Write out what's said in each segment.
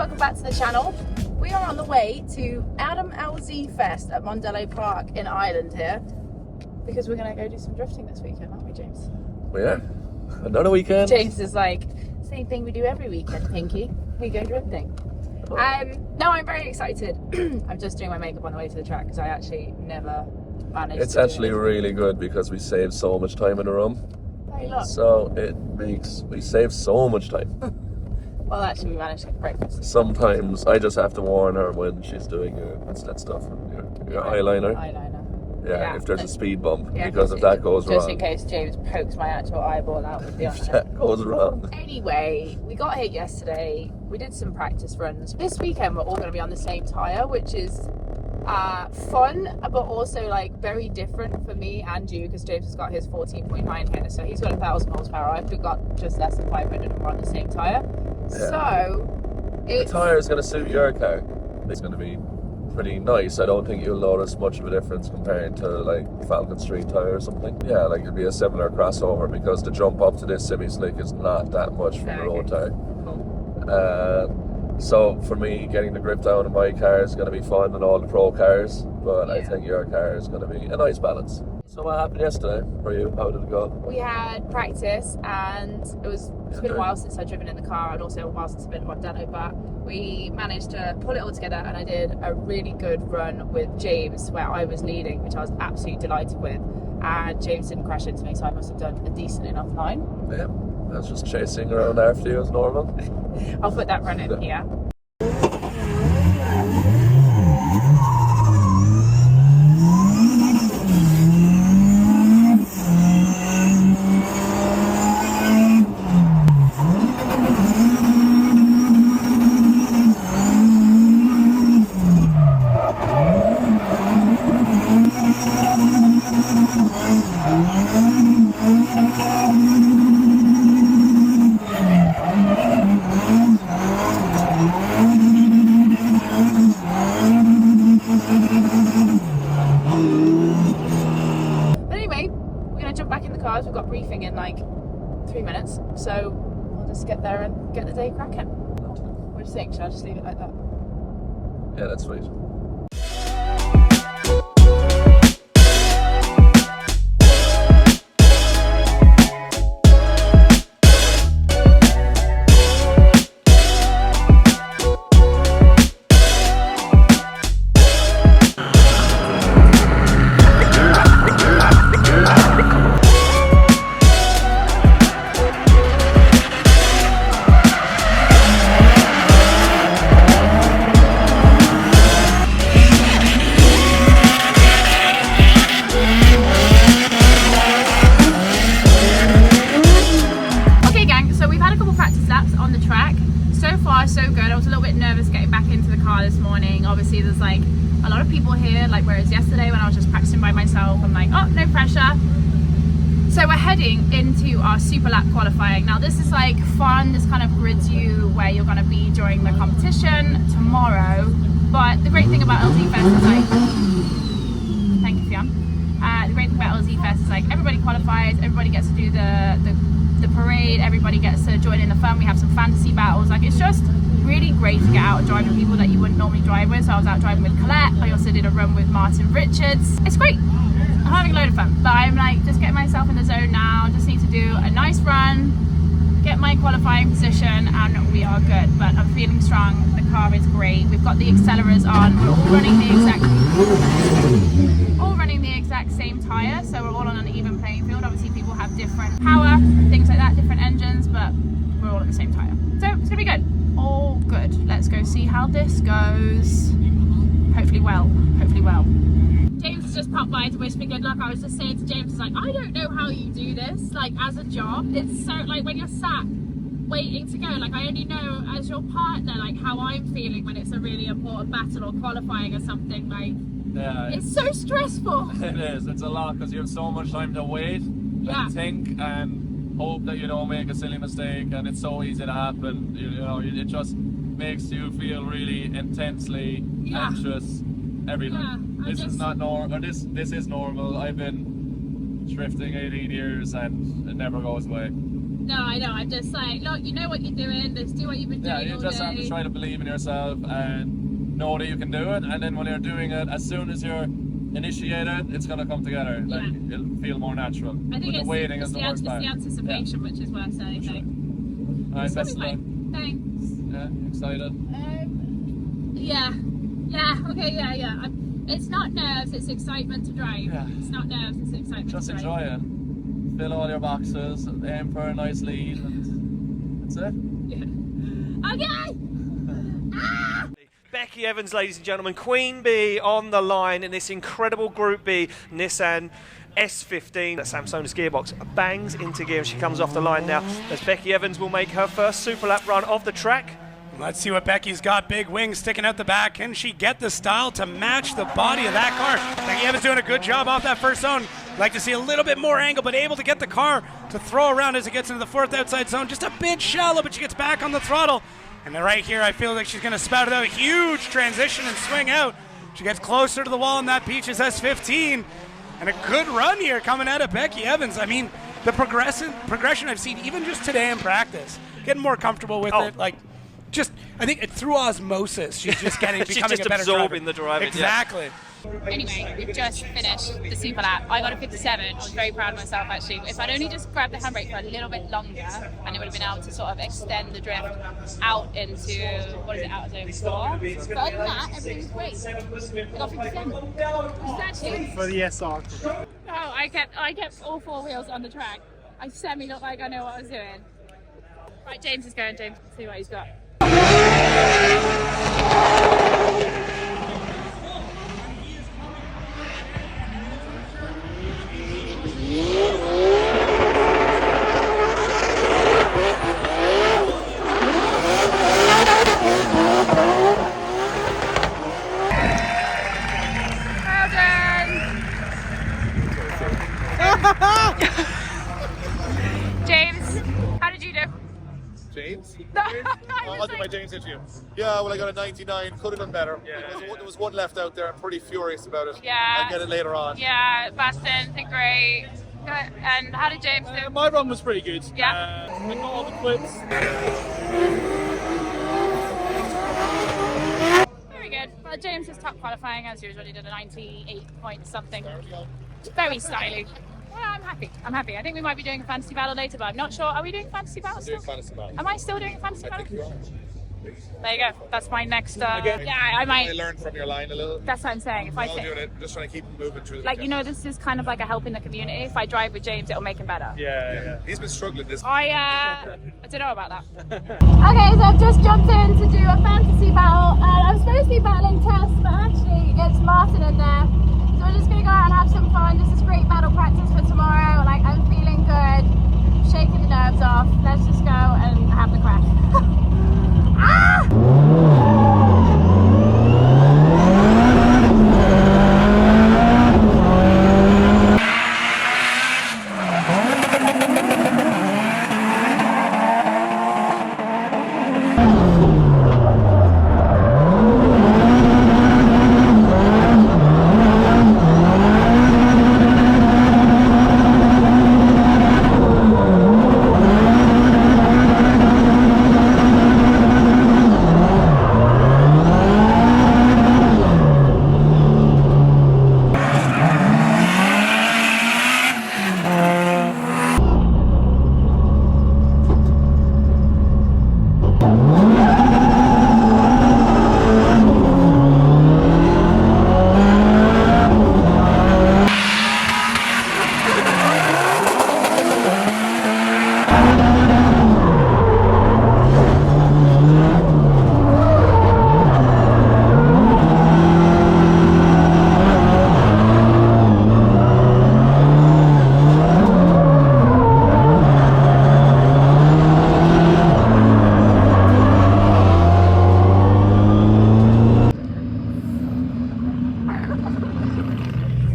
welcome back to the channel. We are on the way to Adam LZ Fest at Mondello Park in Ireland here, because we're going to go do some drifting this weekend, aren't we, James? We are. Another weekend. James is like, same thing we do every weekend, Pinky. We go drifting. No, I'm very excited. I'm just doing my makeup on the way to the track because I actually never managed It's to actually really good because we save so much time in the room. Hey, look. So we save so much time. Well, actually, we managed to get breakfast. Sometimes I just have to warn her when she's doing what's that stuff? Your eyeliner. Yeah, if there's a speed bump, because if that goes wrong. Just in case James pokes my actual eyeball out with the If that goes wrong. Anyway, we got here yesterday. We did some practice runs. This weekend, we're all going to be on the same tyre, which is fun, but also like very different for me and you, because James has got his 14.9 here, so he's got 1,000 horsepower. I've got just less than 500, and we're on the same tyre. Yeah. So the tyre is going to suit your car. It's going to be pretty nice. I don't think you'll notice much of a difference comparing to like Falken Street tyre or something. Yeah, like it'll be a similar crossover because the jump up to this semi-slick is not that much from the road tyre. So for me, getting the grip down in my car is going to be fun, and all the pro cars, but I think your car is going to be a nice balance. So what happened yesterday for you? How did it go? We had practice, and it's been a while since I've driven in the car, and also a while since I've been at Mondello, but we managed to pull it all together, and I did a really good run with James where I was leading, which I was absolutely delighted with, and James didn't crash into me, so I must have done a decent enough line. Yeah, I was just chasing around after you as normal. I'll put that run in here. We've got briefing in like 3 minutes, so we'll just get there and get the day cracking. What do you think? Should I just leave it like that? Yeah, that's sweet. So good. I was a little bit nervous getting back into the car this morning. Obviously there's like a lot of people here, like whereas yesterday when I was just practicing by myself, I'm like, oh, no pressure. So we're heading into our super lap qualifying. Now this is like fun, this kind of grids you where you're going to be during the competition tomorrow, but the great thing about LZ Fest is like, thank you Fionn, the great thing about LZ Fest is like everybody qualifies, everybody gets to do the parade, everybody gets to join in the fun. We have some fantasy battles. Like it's just really great to get out and drive with people that you wouldn't normally drive with. So I was out driving with Colette. I also did a run with Martin Richards. It's great. I'm having a load of fun, but I'm like just getting myself in the zone now. Just need to do a nice run, get my qualifying position, and we are good. But I'm feeling strong. The car is great. We've got the accelerators on. We're all running the exact same tire, so we're all on an even playing field. Obviously people have different power, things like that, different engines, but we're all on the same tire, so it's gonna be good. All good. Let's go see how this goes. Hopefully well. James has just popped by to wish me good luck. I was just saying to James, like, I don't know how you do this, like as a job. It's so like when you're sat waiting to go, like I only know as your partner like how I'm feeling when it's a really important battle or qualifying or something. Like yeah, it's so stressful. It is. It's a lot because you have so much time to wait and think and hope that you don't make a silly mistake, and it's so easy to happen. You know, it just makes you feel really intensely anxious every time. This is not normal. This is normal. I've been drifting 18 years and it never goes away. No, I know. I'm just like, look, you know what you're doing. Just do what you've been doing. Yeah, you just have to try to believe in yourself and know that you can do it. And then when you're doing it, as soon as you're initiated, it's gonna come together. Like it'll feel more natural. I think the waiting is the worst part. It's the anticipation which is worse than anything. Sure. Alright, best of luck. Thanks. Yeah, excited. Yeah. It's not nerves, it's excitement to drive. Yeah. It's not nerves, it's excitement Just to drive. enjoy it. Fill all your boxes, aim for a nice lead, and that's it. Yeah. Okay! Ah! Becky Evans, ladies and gentlemen, Queen Bee on the line in this incredible Group B Nissan S15. That Samson's gearbox bangs into gear and she comes off the line now as Becky Evans will make her first super lap run of the track. Let's see what Becky's got. Big wings sticking out the back. Can she get the style to match the body of that car? Becky Evans doing a good job off that first zone. Like to see a little bit more angle, but able to get the car to throw around as it gets into the fourth outside zone. Just a bit shallow, but she gets back on the throttle. And then right here, I feel like she's going to spout it out. A huge transition and swing out. She gets closer to the wall in that Peaches S15. And a good run here coming out of Becky Evans. I mean, the progression I've seen even just today in practice. Getting more comfortable with it. Like, just, I think through osmosis, she's just becoming she's a better driver. absorbing the driving. Exactly. Anyway, we've just finished the super lap. I got a 57. I was very proud of myself actually. If I'd only just grabbed the handbrake for a little bit longer, and it would have been able to sort of extend the drift out into, what is it, out of zone 4. But other than that, everything was great. I got 57. Actually, For the SR. oh, I kept all 4 wheels on the track. I semi looked like I know what I was doing. Right, James is going. James, let's see what he's got. James, how did you do? James? I'll I'll do my James interview. Yeah, well, I got a 99. Could have done better. There was one left out there. I'm pretty furious about it. Yeah. I'll get it later on. Yeah, Baston did great. Good. And how did James do? My run was pretty good. Yeah. I got all the clips. Very good. Well, James is top qualifying as usual. He did a 98 point something. Very stylish. Well, I'm happy. I think we might be doing a fantasy battle later, but I'm not sure. Are we doing fantasy battle still? Fantasy battle. Am I still doing a fantasy I battle? think you are. There you go. That's my next. Again, yeah, I might. I learned from your line a little. That's what I'm saying. If I I'm doing it, just trying to keep moving through the like, you know, this is kind of like a help in the community. If I drive with James, it'll make him better. Yeah. He's been struggling this. I don't know about that. Okay, so I've just jumped in to do a fantasy battle, and I'm supposed to be battling Tess, but actually it's Martin in there. So we're just gonna go out and have some fun. This is great battle practice for tomorrow. Like, I'm feeling good, shaking the nerves off. Let's just go and have the crash.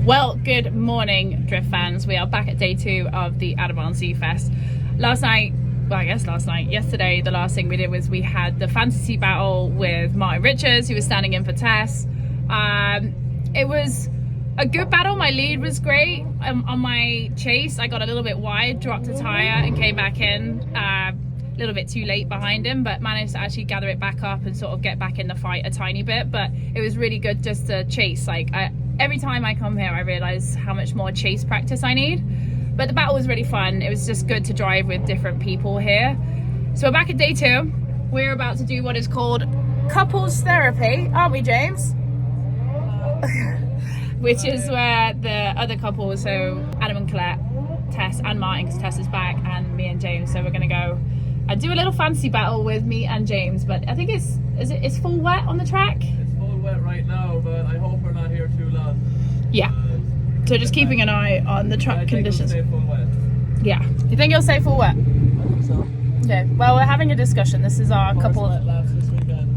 Well, good morning, Drift fans. We are back at day 2 of the Adavan Z Fest. Yesterday, the last thing we did was we had the fantasy battle with Martin Richards, who was standing in for Tess. It was a good battle. My lead was great. On my chase, I got a little bit wide, dropped a tire and came back in a little bit too late behind him, but managed to actually gather it back up and sort of get back in the fight a tiny bit. But it was really good just to chase. Like every time I come here, I realize how much more chase practice I need. But the battle was really fun. It was just good to drive with different people here. So we're back at day 2. We're about to do what is called couples therapy, aren't we, James? Which is where the other couples, so Adam and Colette, Tess and Martin, because Tess is back, and me and James. So we're gonna go and do a little fancy battle with me and James. But I think it's full wet on the track. It's full wet right now, but I hope we're not here too long. Yeah. So just keeping an eye on the track conditions. Stay full wet. Yeah. You think you'll stay full wet? I think so. Okay. Well, we're having a discussion. This is our couple.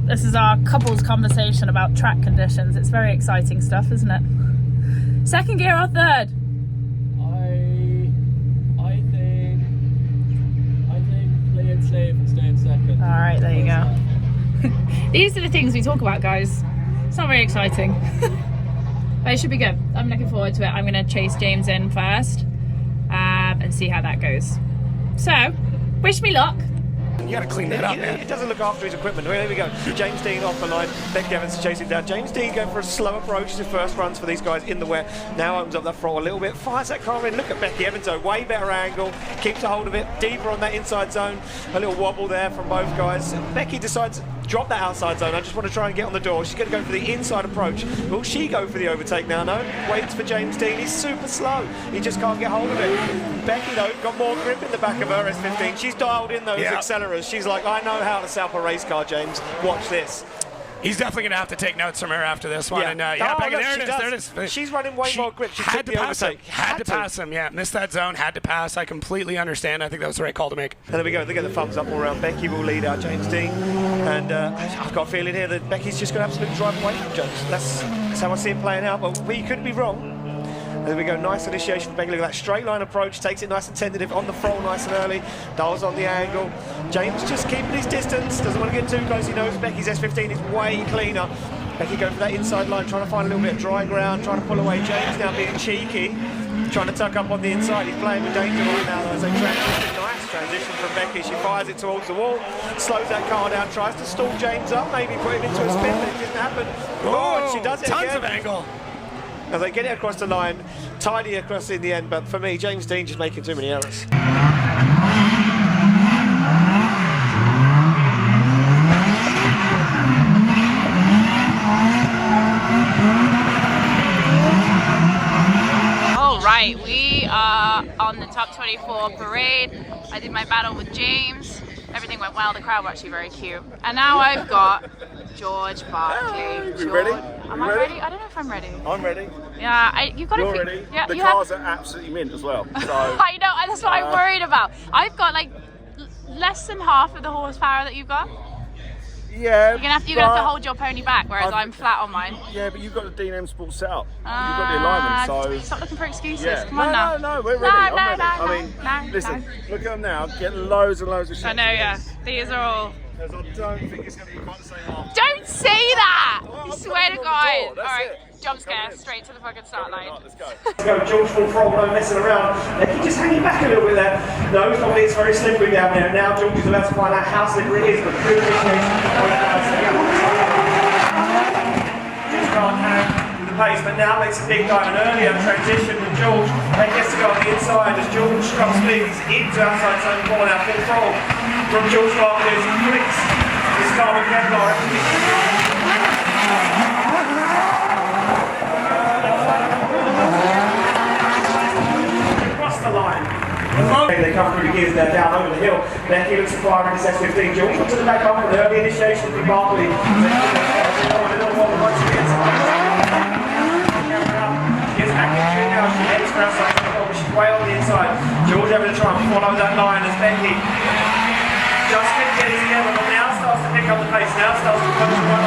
This is our couple's conversation about track conditions. It's very exciting stuff, isn't it? Second gear or third? I think play it safe and stay in second. All right, there you go. These are the things we talk about, guys. It's not very exciting, but it should be good. I'm looking forward to it. I'm going to chase James in first and see how that goes. So, wish me luck. You gotta clean that up, man. He doesn't look after his equipment. There we go. James Dean off the line. Becky Evans chasing down. James Dean going for a slow approach. His first runs for these guys in the wet. Now opens up that throttle a little bit. Fires that car in. Look at Becky Evans though. Way better angle. Keeps a hold of it. Deeper on that inside zone. A little wobble there from both guys. Becky decides to drop that outside zone. I just want to try and get on the door. She's going to go for the inside approach. Will she go for the overtake now? No. Waits for James Dean. He's super slow. He just can't get hold of it. Becky though got more grip in the back of her S15. She's dialed in those accelerators. She's like, I know how to set up a race car, James. Watch this. He's definitely going to have to take notes from her after this one. Yeah. And Becky, there it is. She's running way more grip. She had took to the pass him. overtake. Had to pass him. Yeah, missed that zone. Had to pass. I completely understand. I think that was the right call to make. And there we go. They get the thumbs up all around. Becky will lead out James Dean. And I've got a feeling here that Becky's just going to absolutely drive away from James. That's how I see it playing out. But we could be wrong. There we go, nice initiation from Becky. Look at that straight line approach, takes it nice and tentative on the throttle nice and early, dials on the angle. James just keeping his distance, doesn't want to get too close. He knows Becky's S15 is way cleaner. Becky going for that inside line, trying to find a little bit of dry ground, trying to pull away. James now being cheeky, trying to tuck up on the inside. He's playing with danger right now though as they transition. Nice transition from Becky. She fires it towards the wall, slows that car down, tries to stall James up, maybe put him into a spin, but it didn't happen. Oh, and she does it tons again. of angle. As they get it across the line, tidy across in the end, but for me, James Dean just making too many errors. All right, we are on the top 24 parade. I did my battle with James. Everything went well. The crowd were actually very cute. And now I've got George Barkley. You ready? Am I ready? I don't know if I'm ready. I'm ready. Yeah, you've got to. You're ready. Yeah, the cars are absolutely mint as well. So I know. That's what I'm worried about. I've got like less than half of the horsepower that you've got. yeah, You're gonna have to hold your pony back, whereas I'm flat on mine. Yeah, but you've got the D&M Sport set up. You've got the alignment, so stop looking for excuses. yeah. Come on now. No, we're ready. I'm ready. I mean, listen, look at them now. Getting loads and loads of shit. I know, yeah. These are all. Because I don't think it's going to be quite the same after. Don't say that! Well, I I'm swear to knocking on the God. door, that's Alright, it. jump scare, Come in. straight to the fucking start line. Right, let's go. Let's go, George full throttle, no messing around. Becky just hanging back a little bit there. No, it's very slippery down there. Now George is about to find out how slippery it is, but good initiation. Just can't hang with the pace, but now makes a big dive. An earlier transition from George. Then gets to go on the inside as George drops speed. He's into outside zone corner now, full throttle from George Barkley as he flicks his car with Kevlar. The line. They come through the gears there down over the hill. Becky looks to fire in his S15. George to the back up with the early initiation from Barkley. Gets back into it now. She heads for outside, but she's way on the inside. George over to try and follow that line as Becky just couldn't get it together, but now starts to pick up the pace. Now starts to close the run.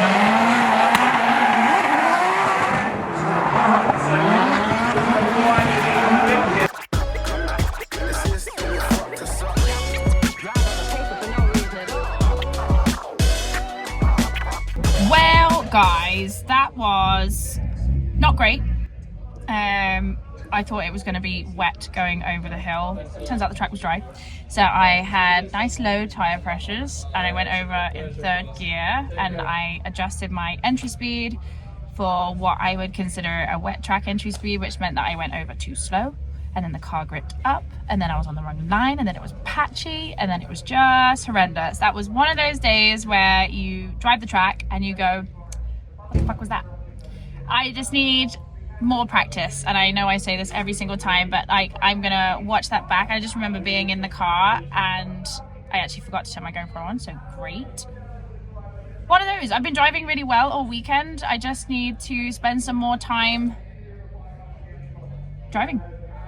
Well, guys, that was not great. I thought it was going to be wet going over the hill. Turns out the track was dry. So I had nice low tire pressures and I went over in 3rd gear and I adjusted my entry speed for what I would consider a wet track entry speed, which meant that I went over too slow. And then the car gripped up and then I was on the wrong line and then it was patchy and then it was just horrendous. That was one of those days where you drive the track and you go, what the fuck was that? I just need more practice, and I know I say this every single time, but like I'm gonna watch that back. I just remember being in the car and I actually forgot to turn my GoPro on, so great. One of those. I've been driving really well all weekend. I just need to spend some more time driving.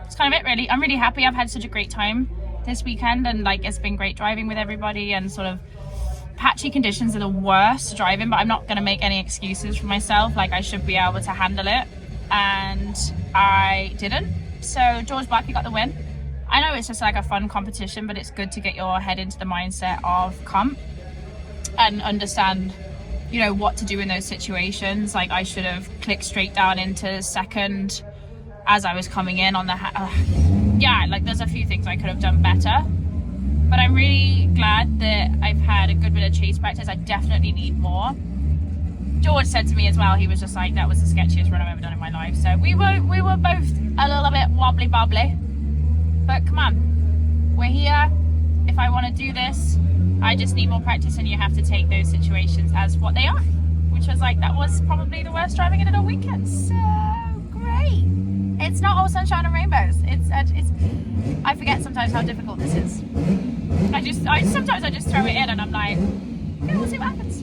That's kind of it really. I'm really happy. I've had such a great time this weekend and like it's been great driving with everybody, and sort of patchy conditions are the worst driving, but I'm not going to make any excuses for myself. Like I should be able to handle it, and I didn't. So George Blackie got the win. I know it's just like a fun competition, but it's good to get your head into the mindset of comp and understand, you know, what to do in those situations. Like I should have clicked straight down into second as I was coming in on the yeah, like there's a few things I could have done better, but I'm really glad that I've had a good bit of chase practice. I definitely need more. George said to me as well, he was just like, that was the sketchiest run I've ever done in my life. So we were both a little bit wobbly bobbly, but come on, we're here. If I want to do this, I just need more practice, and you have to take those situations as what they are, which was like, that was probably the worst driving in it all weekend. So great. It's not all sunshine and rainbows. It's I forget sometimes how difficult this is. Sometimes I just throw it in and I'm like, yeah, we'll see what happens.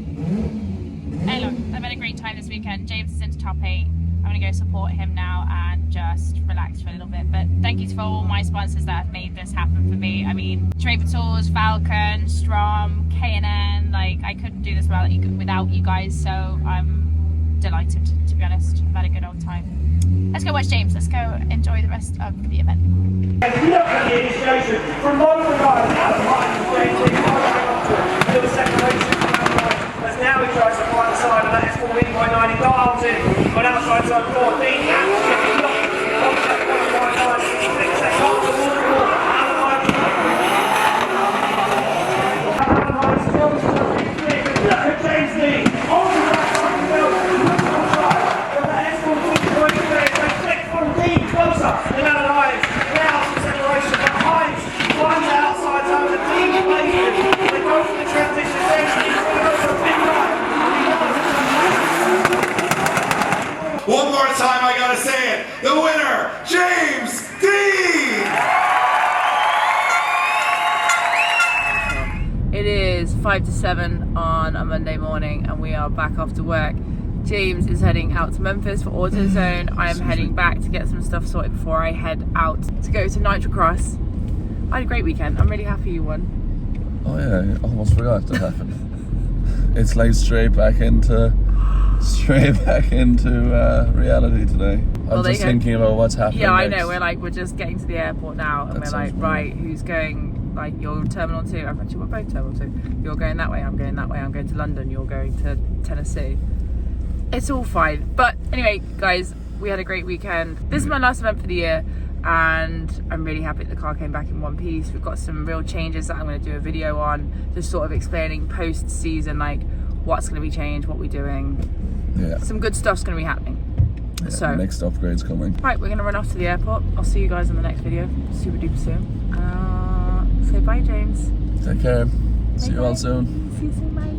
Hey look, I've had a great time this weekend. James is into top 8. I'm gonna go support him now and just relax for a little bit. But thank you for all my sponsors that have made this happen for me. I mean, Draper Tools, Falken, Strom, K&N. Like I couldn't do this without you guys. So I'm delighted, to be honest. I've had a good old time. Let's go watch James. Let's go enjoy the rest of the event. If you look at the initiation, from one of the guys out of line, to the separation, as now he tries to find the side, and that is for winning by 90 dials in on outside zone 14. Look at James Lee on the right side of the field. Closer, they're out of lines. Now some separation, but Hines finds the outside zone, the team is blazing. They go for the transition, then he's going to go for a big run. One more time, I gotta say it. The winner, James Dean! It is 5 to 7 on a Monday morning and we are back off to work. James is heading out to Memphis for AutoZone. I am heading back to get some stuff sorted before I head out to go to Nitrocross. I had a great weekend. I'm really happy you won. Oh yeah, I almost forgot that happened. It's like straight back into reality today. I'm just thinking about what's happening. Yeah, next. I know. We're just getting to the airport now, and we're like, right, who's going? Like, you're Terminal 2. I've actually, we're both Terminal 2. You're going that way. I'm going that way. I'm going to London. You're going to Tennessee. It's all fine. But anyway, guys, we had a great weekend. This is my last event for the year, and I'm really happy that the car came back in one piece. We've got some real changes that I'm going to do a video on, just sort of explaining post-season, like what's going to be changed, what we're doing. Yeah. Some good stuff's going to be happening. Yeah, So next upgrade's coming. Right, we're going to run off to the airport. I'll see you guys in the next video, super duper soon. Say bye, James. Take care. Bye, See you all soon. See you soon, bye.